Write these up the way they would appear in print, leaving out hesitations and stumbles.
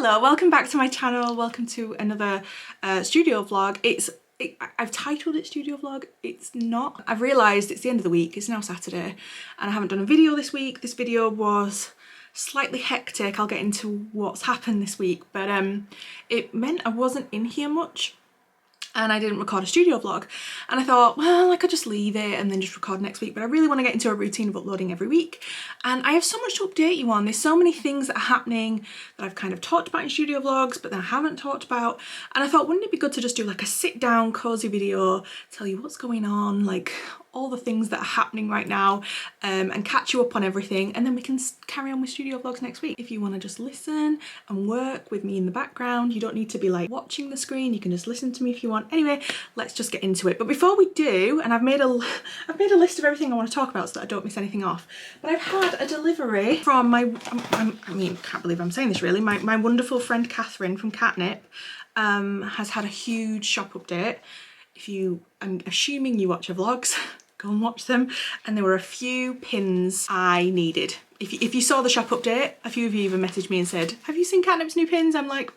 Hello, welcome back to my channel. Welcome to another studio vlog. I've titled it studio vlog. It's not. I've realised it's the end of the week. It's now Saturday and I haven't done a video this week. This video was slightly hectic. I'll get into what's happened this week, but it meant I wasn't in here much and I didn't record a studio vlog, and I thought, well, I could just leave it and then just record next week, but I really want to get into a routine of uploading every week, and I have so much to update you on. There's so many things that are happening that I've kind of talked about in studio vlogs but then I haven't talked about, and I thought, wouldn't it be good to just do like a sit down cozy video, tell you what's going on, like all the things that are happening right now, and catch you up on everything, and then we can carry on with studio vlogs next week. If you want to just listen and work with me in the background, you don't need to be like watching the screen, you can just listen to me if you want. Anyway, let's just get into it. But before we do, and I've made a list of everything I want to talk about so that I don't miss anything off, but I've had a delivery from my, I mean, can't believe I'm saying this really, my wonderful friend Catherine from Catnip has had a huge shop update. I'm assuming you watch her vlogs, go and watch them, and there were a few pins I needed. If you saw the shop update, a few of you even messaged me and said, have you seen Catnip's new pins? I'm like,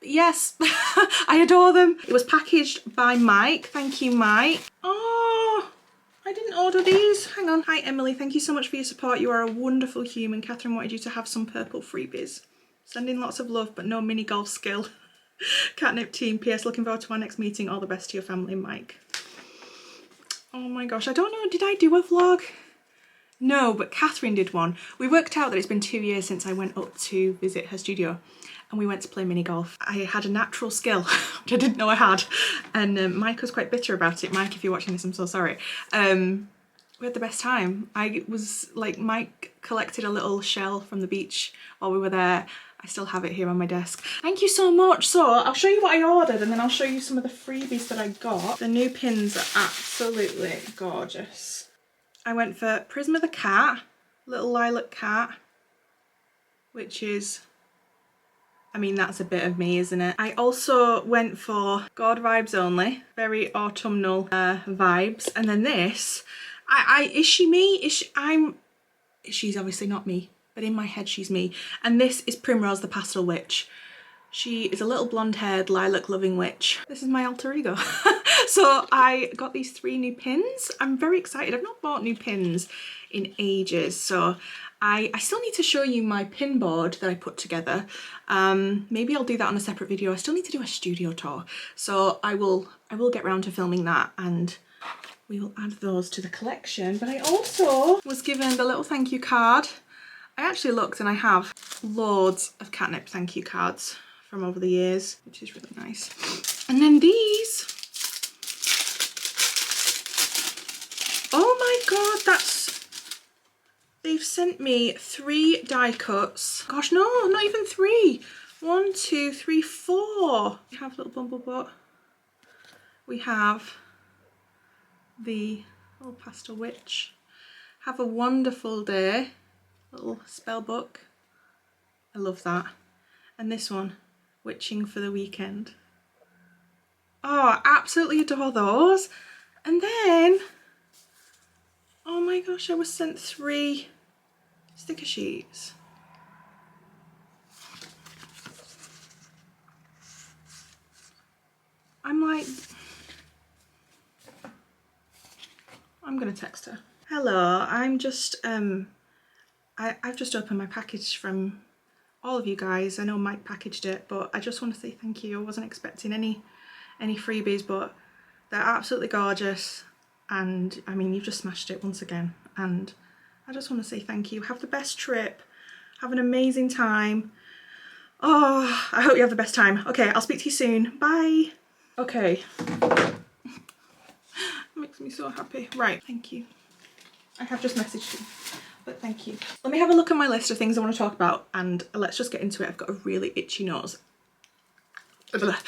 yes, I adore them. It was packaged by Mike. Thank you, Mike. Oh, I didn't order these. Hang on. Hi, Emily. Thank you so much for your support. You are a wonderful human. Catherine wanted you to have some purple freebies. Sending lots of love, but no mini golf skill. Catnip team. PS, looking forward to our next meeting. All the best to your family, Mike. Oh my gosh, I don't know, did I do a vlog? No, but Catherine did one. We worked out that it's been 2 years since I went up to visit her studio and we went to play mini golf. I had a natural skill, which I didn't know I had, and Mike was quite bitter about it. Mike, if you're watching this, I'm so sorry. We had the best time. I was like, Mike collected a little shell from the beach while we were there. I still have it here on my desk. Thank you so much. So I'll show you what I ordered and then I'll show you some of the freebies that I got. The new pins are absolutely gorgeous. I went for Prisma the cat, little lilac cat, which is, I mean, that's a bit of me, isn't it? I also went for God Vibes Only, very autumnal vibes. And then this, is she me? She's obviously not me, but in my head she's me. And this is Primrose the Pastel Witch. She is a little blonde-haired lilac loving witch. This is my alter ego. So I got these 3 new pins. I'm very excited. I've not bought new pins in ages, so I still need to show you my pin board that I put together. Maybe I'll do that on a separate video. I still need to do a studio tour, so I will get round to filming that and we will add those to the collection. But I also was given the little thank you card. I actually looked and I have loads of Catnip thank you cards from over the years, which is really nice. And then these, oh my god, they've sent me 3 die cuts. Gosh, no, not even 3. 1, 2, 3, 4. We have little Bumblebot. We have the little pastel witch. Have a wonderful day. Little spell book. I love that. And this one, Witching for the Weekend. Oh, I absolutely adore those. And then, oh my gosh, I was sent 3 sticker sheets. I'm like, I'm gonna text her. Hello, I'm just, I've just opened my package from all of you guys. I know Mike packaged it, but I just want to say thank you. I wasn't expecting any freebies, but they're absolutely gorgeous. And I mean, you've just smashed it once again. And I just want to say thank you. Have the best trip. Have an amazing time. Oh, I hope you have the best time. Okay, I'll speak to you soon. Bye. Okay. Makes me so happy. Right, thank you. I have just messaged you. But thank you. Let me have a look at my list of things I want to talk about and let's just get into it. I've got a really itchy nose.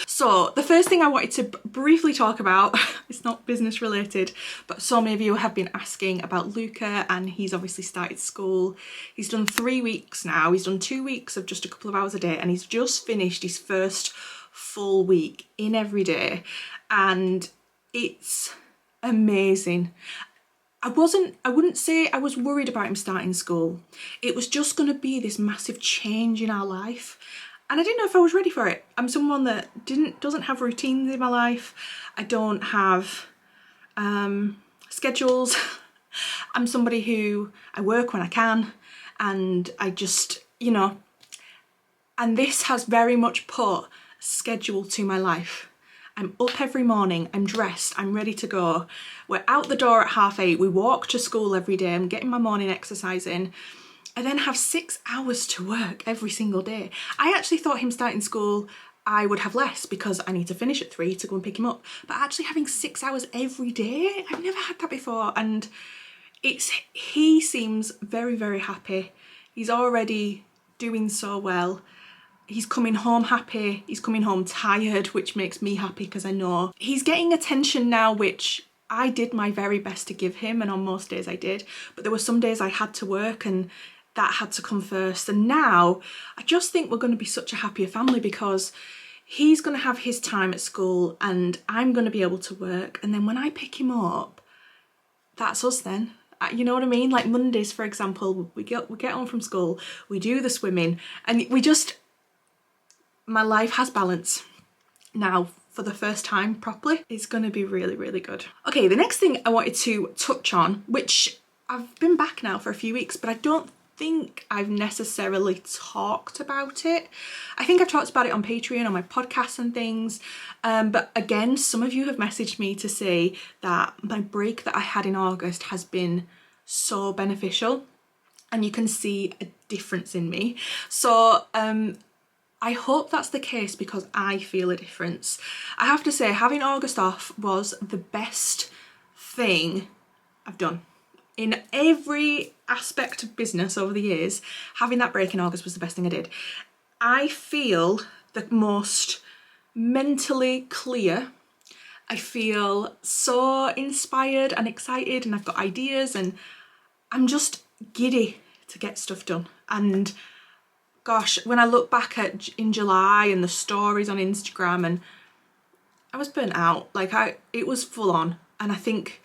So the first thing I wanted to briefly talk about, it's not business related, but so many of you have been asking about Luca, and he's obviously started school. He's done 3 weeks now. He's done 2 weeks of just a couple of hours a day, and he's just finished his first full week in every day, and it's amazing. I wouldn't say I was worried about him starting school. It was just going to be this massive change in our life. and I didn't know if I was ready for it. I'm someone that doesn't have routines in my life. I don't have schedules. I'm somebody who, I work when I can, and I just, you know, and this has very much put a schedule to my life. I'm up every morning, I'm dressed, I'm ready to go. We're out the door at 8:30, we walk to school every day, I'm getting my morning exercise in. I then have 6 hours to work every single day. I actually thought him starting school, I would have less because I need to finish at 3 to go and pick him up. But actually having 6 hours every day, I've never had that before. And he seems very, very happy. He's already doing so well. He's coming home happy, he's coming home tired, which makes me happy because I know he's getting attention now, which I did my very best to give him, and on most days I did, but there were some days I had to work and that had to come first. And now I just think we're going to be such a happier family because he's going to have his time at school and I'm going to be able to work, and then when I pick him up, that's us then. You know what I mean? Like Mondays, for example, we get home from school, we do the swimming, and my life has balance now for the first time properly. It's going to be really, really good. Okay, the next thing I wanted to touch on, which I've been back now for a few weeks, but I don't think I've necessarily talked about it. I think I've talked about it on Patreon, on my podcast and things, but again, some of you have messaged me to say that my break that I had in August has been so beneficial and you can see a difference in me. So I hope that's the case because I feel a difference. I have to say, having August off was the best thing I've done. In every aspect of business over the years, having that break in August was the best thing I did. I feel the most mentally clear. I feel so inspired and excited, and I've got ideas, and I'm just giddy to get stuff done. And gosh, when I look back at in July and the stories on Instagram, and I was burnt out, like it was full on. And I think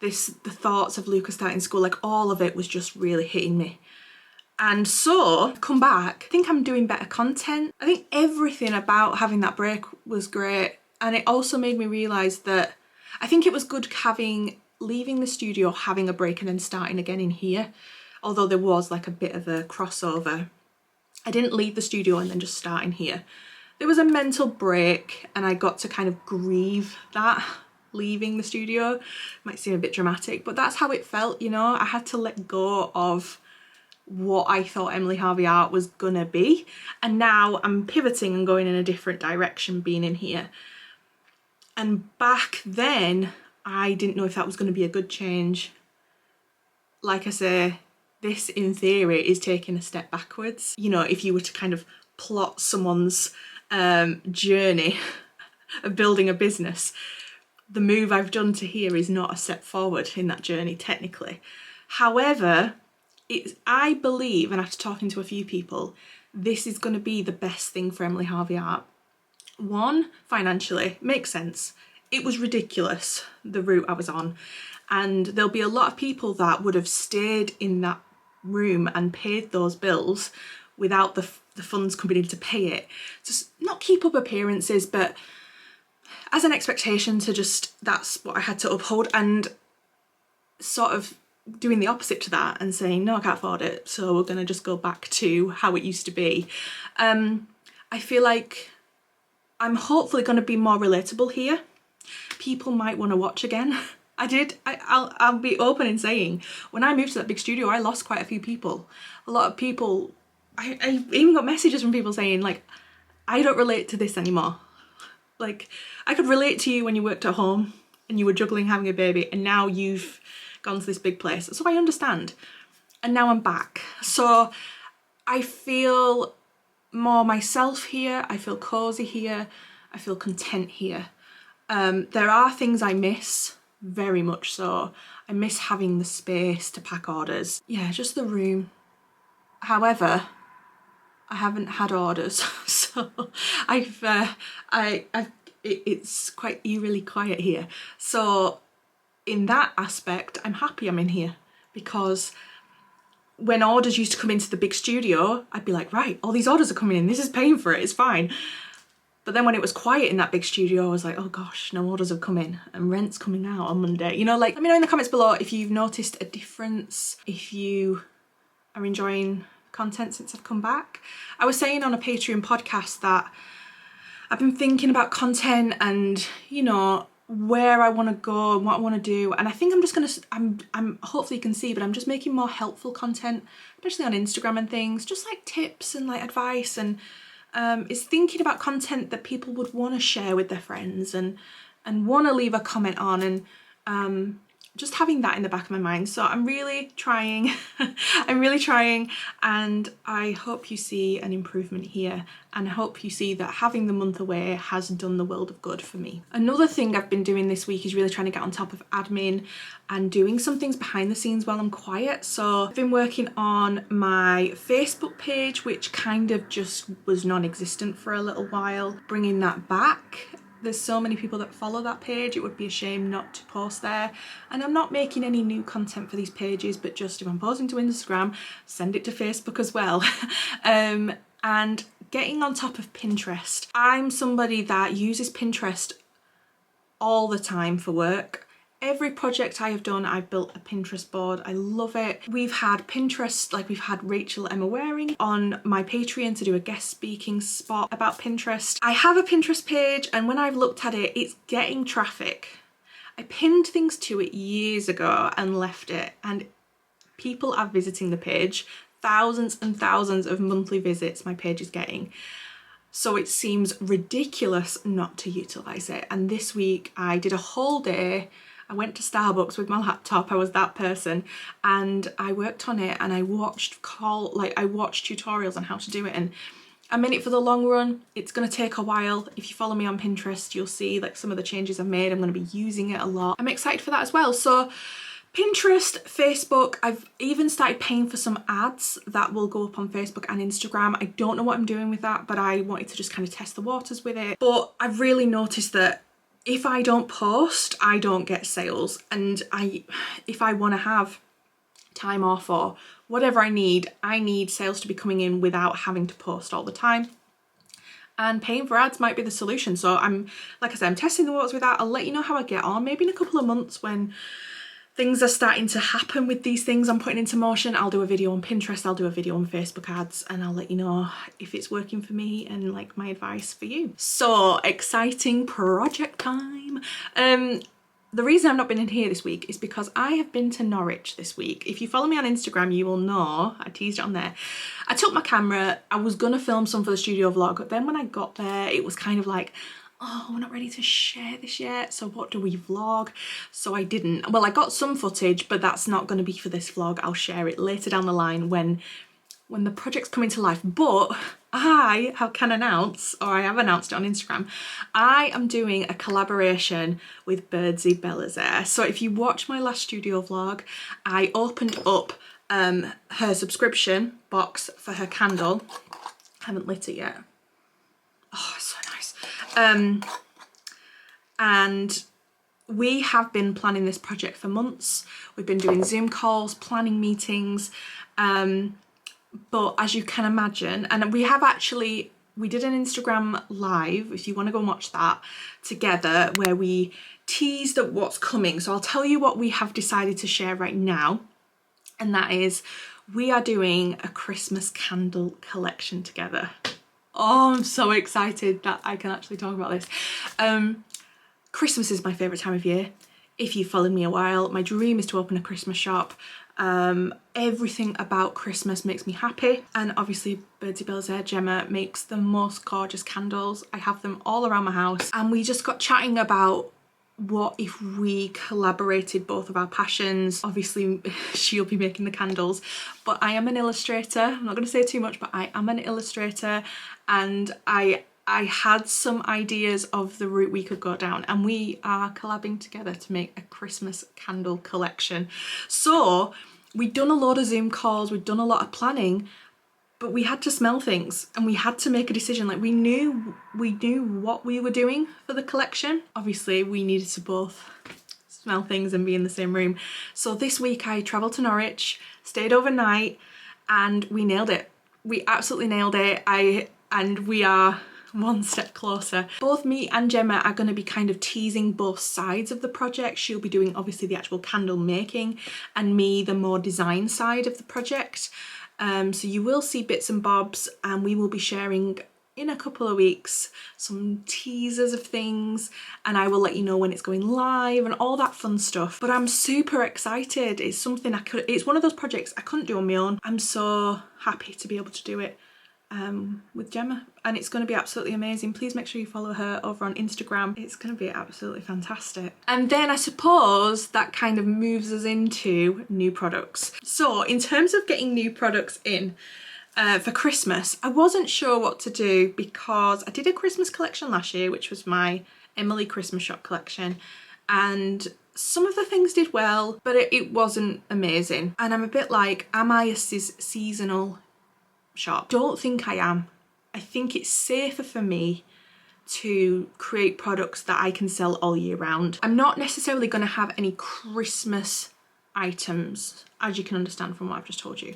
the thoughts of Lucas starting school, like all of it was just really hitting me. And so I've come back, I think I'm doing better content. I think everything about having that break was great. And it also made me realise that I think it was good leaving the studio, having a break and then starting again in here. Although there was like a bit of a crossover. I didn't leave the studio and then just start in here. There was a mental break and I got to kind of grieve that, leaving the studio. Might seem a bit dramatic, but that's how it felt, you know. I had to let go of what I thought Emily Harvey Art was gonna be. And now I'm pivoting and going in a different direction being in here. And back then, I didn't know if that was gonna be a good change. Like I say, this in theory is taking a step backwards. You know, if you were to kind of plot someone's journey of building a business, the move I've done to here is not a step forward in that journey technically. However, I believe, and after talking to a few people, this is going to be the best thing for Emily Harvey Art. One, financially, makes sense. It was ridiculous, the route I was on. And there'll be a lot of people that would have stayed in that room and paid those bills without the funds coming in to pay it. Just not keep up appearances, but as an expectation to just, that's what I had to uphold, and sort of doing the opposite to that and saying, no, I can't afford it, so we're going to just go back to how it used to be. I feel like I'm hopefully going to be more relatable here. People might want to watch again. I'll be open in saying, when I moved to that big studio, I lost quite a few people. A lot of people, I even got messages from people saying, like, I don't relate to this anymore. Like, I could relate to you when you worked at home and you were juggling having a baby, and now you've gone to this big place. So I understand. And now I'm back. So I feel more myself here. I feel cozy here. I feel content here. There are things I miss, very much so. I miss having the space to pack orders. Yeah, just the room. However, I haven't had orders, so it's quite eerily quiet here. So in that aspect, I'm happy I'm in here because when orders used to come into the big studio, I'd be like, right, all these orders are coming in, this is paying for it, it's fine. But then when it was quiet in that big studio, I was like, oh gosh, no orders have come in and rent's coming out on Monday. You know, like, let me know in the comments below if you've noticed a difference, if you are enjoying content since I've come back. I was saying on a Patreon podcast that I've been thinking about content and, you know, where I want to go and what I want to do, and I think I'm just gonna, I'm hopefully you can see, but I'm just making more helpful content, especially on Instagram and things, just like tips and like advice, and is thinking about content that people would want to share with their friends and want to leave a comment on, and just having that in the back of my mind. So I'm really trying, I'm really trying, and I hope you see an improvement here, and I hope you see that having the month away has done the world of good for me. Another thing I've been doing this week is really trying to get on top of admin and doing some things behind the scenes while I'm quiet. So I've been working on my Facebook page, which kind of just was non-existent for a little while, bringing that back. There's so many people that follow that page, it would be a shame not to post there. And I'm not making any new content for these pages, but just if I'm posting to Instagram, send it to Facebook as well. And getting on top of Pinterest. I'm somebody that uses Pinterest all the time for work. Every project I have done, I've built a Pinterest board. I love it. We've had Pinterest, like we've had Rachel Emma Waring on my Patreon to do a guest speaking spot about Pinterest. I have a Pinterest page, and when I've looked at it, it's getting traffic. I pinned things to it years ago and left it, and people are visiting the page. Thousands and thousands of monthly visits my page is getting. So it seems ridiculous not to utilise it. And this week I did a whole day. I went to Starbucks with my laptop, I was that person, and I worked on it, and I watched tutorials on how to do it, and I'm in it for the long run. It's going to take a while. If you follow me on Pinterest, you'll see like some of the changes I've made. I'm going to be using it a lot. I'm excited for that as well. So Pinterest, Facebook, I've even started paying for some ads that will go up on Facebook and Instagram. I don't know what I'm doing with that, but I wanted to just kind of test the waters with it. But I've really noticed that if I don't post, I don't get sales, and if I want to have time off or whatever I need sales to be coming in without having to post all the time. And paying for ads might be the solution. So like I said, I'm testing the waters with that. I'll let you know how I get on. Maybe in a couple of months when things are starting to happen with these things I'm putting into motion, I'll do a video on Pinterest, I'll do a video on Facebook ads, and I'll let you know if it's working for me and like my advice for you. So exciting project time. The reason I've not been in here this week is because I have been to Norwich this week. If you follow me on Instagram, you will know, I teased it on there. I took my camera, I was gonna film some for the studio vlog, but then when I got there, it was kind of like, oh, we're not ready to share this yet, so what do we vlog? So I didn't. Well, I got some footage, but that's not going to be for this vlog. I'll share it later down the line when the project's coming to life. But I can announce, or I have announced it on Instagram, I am doing a collaboration with Birdsy Belazaire. So if you watch my last studio vlog, I opened up her subscription box for her candle. I haven't lit it yet. Oh, it's so nice. And we have been planning this project for months. We've been doing Zoom calls, planning meetings, but as you can imagine, and we did an Instagram live, if you want to go and watch that, together, where we teased at what's coming. So I'll tell you what we have decided to share right now, and that is we are doing a Christmas candle collection together. Oh, I'm so excited that I can actually talk about this. Christmas is my favourite time of year. If you've followed me a while, my dream is to open a Christmas shop. Everything about Christmas makes me happy. And obviously Birdsy Belazaire Gemma makes the most gorgeous candles. I have them all around my house. And we just got chatting about what if we collaborated both of our passions. Obviously she'll be making the candles, but I am an illustrator. I'm not going to say too much, but I am an illustrator, and I had some ideas of the route we could go down, and we are collabing together to make a Christmas candle collection. So we'd done a lot of Zoom calls, we'd done a lot of planning, but we had to smell things and we had to make a decision. Like we knew what we were doing for the collection. Obviously we needed to both smell things and be in the same room. So this week I travelled to Norwich, stayed overnight, and we nailed it. We absolutely nailed it. And we are one step closer. Both me and Gemma are going to be kind of teasing both sides of the project. She'll be doing obviously the actual candle making, and me the more design side of the project. So you will see bits and bobs, and we will be sharing in a couple of weeks some teasers of things, and I will let you know when it's going live and all that fun stuff. But I'm super excited. It's something it's one of those projects I couldn't do on my own. I'm so happy to be able to do it with Gemma, and it's going to be absolutely amazing. Please make sure you follow her over on Instagram. It's going to be absolutely fantastic. And then I suppose that kind of moves us into new products. So in terms of getting new products in for Christmas, I wasn't sure what to do, because I did a Christmas collection last year, which was my Emily Christmas shop collection, and some of the things did well, but it wasn't amazing. And I'm a bit like, am I a seasonal shop? Don't think I am. I think it's safer for me to create products that I can sell all year round. I'm not necessarily going to have any Christmas items, as you can understand from what I've just told you.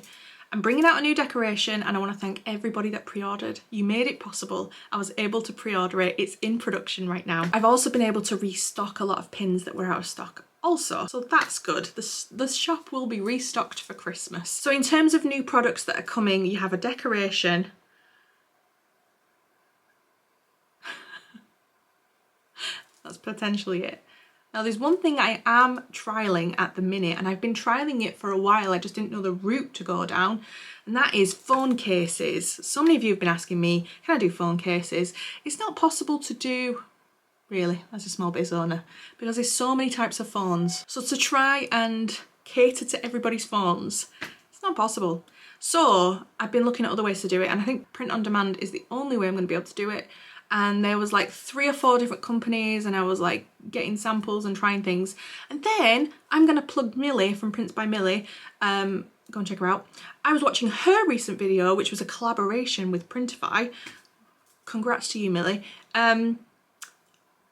I'm bringing out a new decoration, and I want to thank everybody that pre-ordered. You made it possible. I was able to pre-order it. It's in production right now. I've also been able to restock a lot of pins that were out of stock also, so that's good. The shop will be restocked for Christmas. So in terms of new products that are coming, you have a decoration. That's potentially it. Now there's one thing I am trialling at the minute, and I've been trialling it for a while, I just didn't know the route to go down, and that is phone cases. So many of you have been asking me, can I do phone cases? It's not possible to do, really, as a small business owner, because there's so many types of phones. So to try and cater to everybody's phones, it's not possible. So I've been looking at other ways to do it, and I think print on demand is the only way I'm going to be able to do it. And there was like 3 or 4 different companies, and I was like getting samples and trying things. And then I'm going to plug Millie from Prints by Millie. Go and check her out. I was watching her recent video, which was a collaboration with Printify. Congrats to you, Millie. And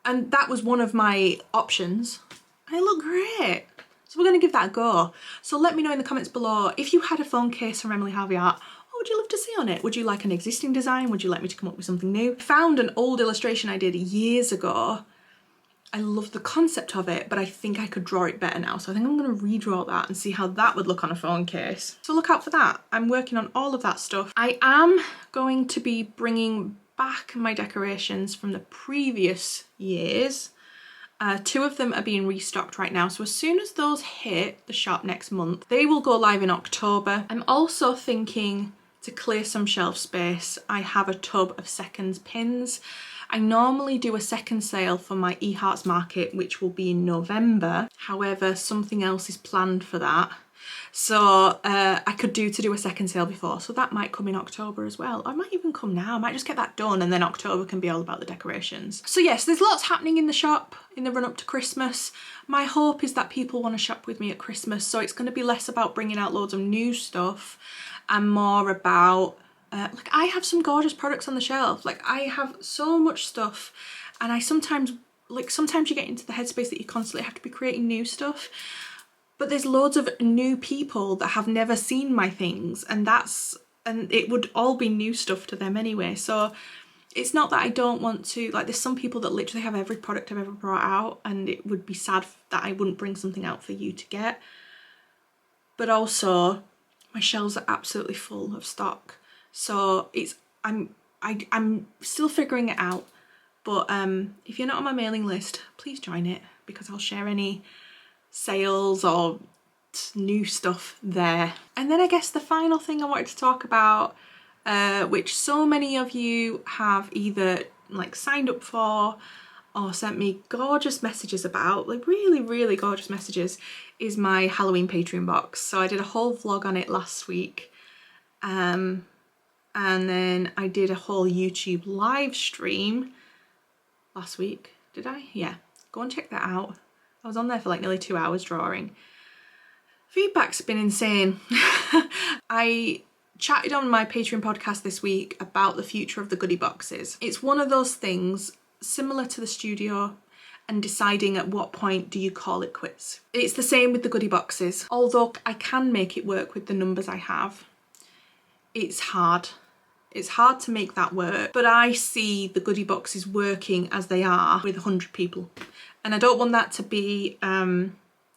that was one of my options. And it looked great. So we're going to give that a go. So let me know in the comments below if you had a phone case from Emily Harvey Art. What would you love to see on it? Would you like an existing design? Would you like me to come up with something new? I found an old illustration I did years ago. I love the concept of it, but I think I could draw it better now. So I think I'm going to redraw that and see how that would look on a phone case. So look out for that. I'm working on all of that stuff. I am going to be bringing back my decorations from the previous years. 2 of them are being restocked right now, so as soon as those hit the shop next month, they will go live in October. I'm also thinking to clear some shelf space. I have a tub of seconds pins. I normally do a second sale for my eHearts market, which will be in November. However, something else is planned for that. So I could do a second sale before, so that might come in October as well. Or it might even come now. I might just get that done, and then October can be all about the decorations. So yes, there's lots happening in the shop in the run up to Christmas. My hope is that people want to shop with me at Christmas, so it's going to be less about bringing out loads of new stuff and more about like, I have some gorgeous products on the shelf. Like, I have so much stuff, and I sometimes you get into the headspace that you constantly have to be creating new stuff. But there's loads of new people that have never seen my things, and it would all be new stuff to them anyway. So it's not that I don't want to, like, there's some people that literally have every product I've ever brought out, and it would be sad that I wouldn't bring something out for you to get. But also, my shelves are absolutely full of stock. So I'm still figuring it out. But if you're not on my mailing list, please join it, because I'll share any sales or new stuff there. And then I guess the final thing I wanted to talk about, which so many of you have either like signed up for or sent me gorgeous messages about, like really gorgeous messages, is my Halloween Patreon box. So I did a whole vlog on it last week, and then I did a whole YouTube live stream last week. Did I? Yeah, go and check that out. I was on there for like nearly 2 hours drawing. Feedback's been insane. I chatted on my Patreon podcast this week about the future of the goodie boxes. It's one of those things similar to the studio and deciding at what point do you call it quits. It's the same with the goodie boxes. Although I can make it work with the numbers I have, it's hard. It's hard to make that work, but I see the goodie boxes working as they are with 100 people. And I don't want that to be, I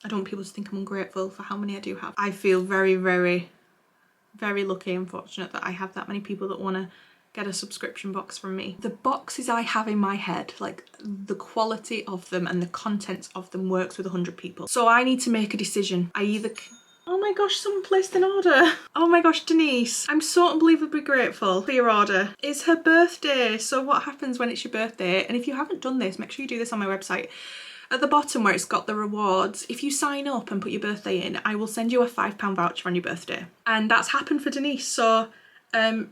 don't want people to think I'm ungrateful for how many I do have. I feel very, very, very lucky and fortunate that I have that many people that want to get a subscription box from me. The boxes I have in my head, like the quality of them and the contents of them works with 100 people. So I need to make a decision. I either, oh my gosh, someone placed an order. Oh my gosh, Denise, I'm so unbelievably grateful for your order. It's her birthday. So what happens when it's your birthday? And if you haven't done this, make sure you do this on my website. At the bottom where it's got the rewards, if you sign up and put your birthday in, I will send you a £5 voucher on your birthday. And that's happened for Denise. So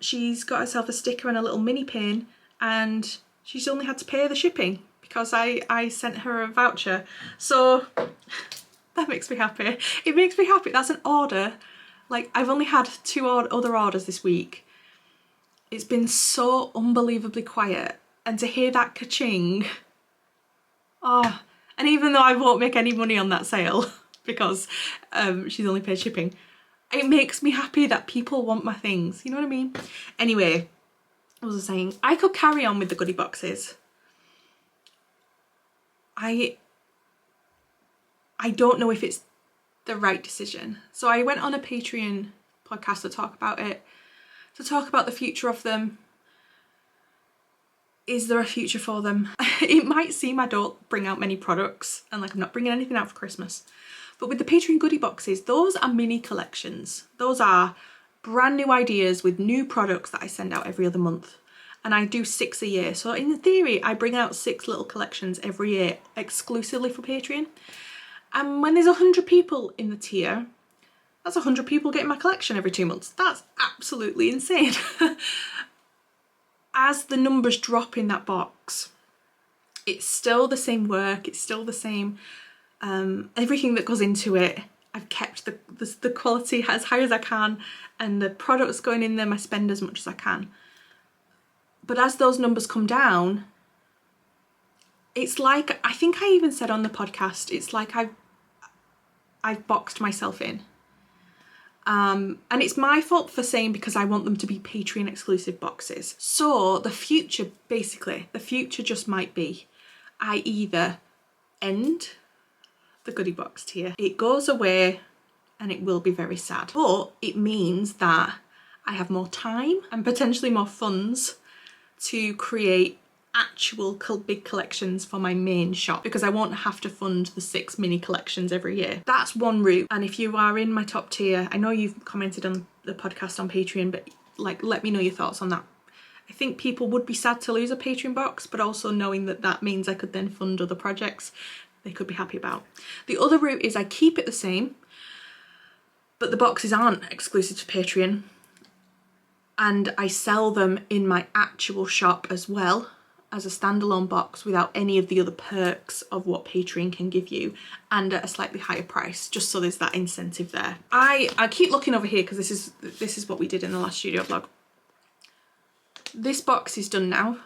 she's got herself a sticker and a little mini pin, and she's only had to pay the shipping because I sent her a voucher. So that makes me happy. It makes me happy. That's an order. Like, I've only had 2 other orders this week. It's been so unbelievably quiet, and to hear that ka-ching, oh, and even though I won't make any money on that sale because she's only paid shipping, it makes me happy that people want my things, you know what I mean? Anyway, what was I saying? I could carry on with the goodie boxes. I don't know if it's the right decision. So I went on a Patreon podcast to talk about it, to talk about the future of them. Is there a future for them? It might seem I don't bring out many products and like I'm not bringing anything out for Christmas. But with the Patreon goodie boxes, those are mini collections. Those are brand new ideas with new products that I send out every other month. And I do 6 a year. So in theory, I bring out 6 little collections every year exclusively for Patreon. And when there's 100 people in the tier, that's 100 people getting my collection every 2 months. That's absolutely insane. As the numbers drop in that box, it's still the same work, it's still the same, everything that goes into it. I've kept the quality as high as I can, and the products going in them I spend as much as I can. But as those numbers come down, it's like, I think I even said on the podcast, it's like I've boxed myself in. And it's my fault for saying, because I want them to be Patreon exclusive boxes. So the future, basically, the future just might be, I either end the goodie box tier, it goes away, and it will be very sad. But it means that I have more time and potentially more funds to create actual big collections for my main shop, because I won't have to fund the 6 mini collections every year. That's one route. And if you are in my top tier, I know you've commented on the podcast on Patreon, but like, let me know your thoughts on that. I think people would be sad to lose a Patreon box, but also knowing that that means I could then fund other projects they could be happy about. The other route is I keep it the same, but the boxes aren't exclusive to Patreon, and I sell them in my actual shop as well, as a standalone box without any of the other perks of what Patreon can give you, and at a slightly higher price, just so there's that incentive there. I keep looking over here because this is what we did in the last studio vlog. This box is done now,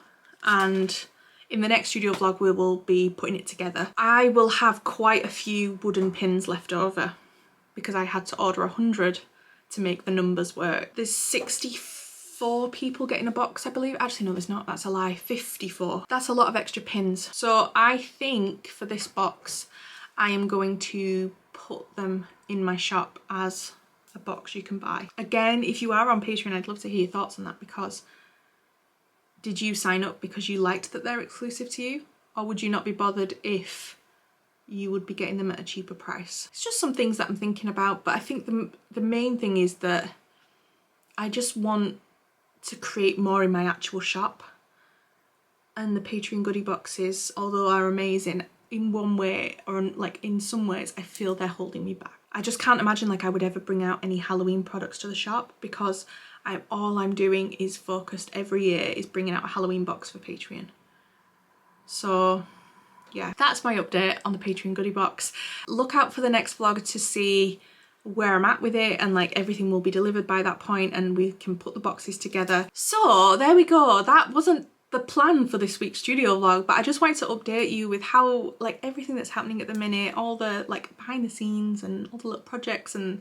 and in the next studio vlog we will be putting it together. I will have quite a few wooden pins left over because I had to order 100 to make the numbers work. There's 64 people getting a box, I believe. Actually, no, there's not. That's a lie. 54. That's a lot of extra pins. So I think for this box, I am going to put them in my shop as a box you can buy. Again, if you are on Patreon, I'd love to hear your thoughts on that, because did you sign up because you liked that they're exclusive to you? Or would you not be bothered if you would be getting them at a cheaper price? It's just some things that I'm thinking about, but I think the main thing is that I just want to create more in my actual shop. And the Patreon goodie boxes, although are amazing, in one way or like in some ways, I feel they're holding me back. I just can't imagine like I would ever bring out any Halloween products to the shop, because all I'm doing is focused every year is bringing out a Halloween box for Patreon. So yeah, that's my update on the Patreon goodie box. Look out for the next vlog to see where I'm at with it, and like everything will be delivered by that point and we can put the boxes together. So there we go. That wasn't the plan for this week's studio vlog, but I just wanted to update you with how, like, everything that's happening at the minute, all the like behind the scenes and all the little projects and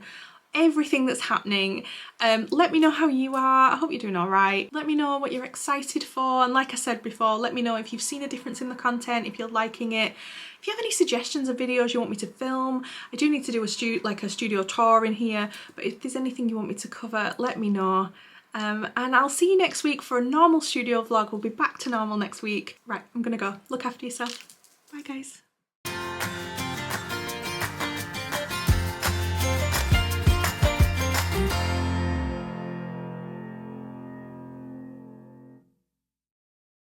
everything that's happening. Let me know how you are. I hope you're doing all right. Let me know what you're excited for, and like I said before, let me know if you've seen a difference in the content, if you're liking it. If you have any suggestions of videos you want me to film, I do need to do a studio tour in here, but if there's anything you want me to cover, let me know. And I'll see you next week for a normal studio vlog. We'll be back to normal next week. Right, I'm gonna go. Look after yourself. Bye guys.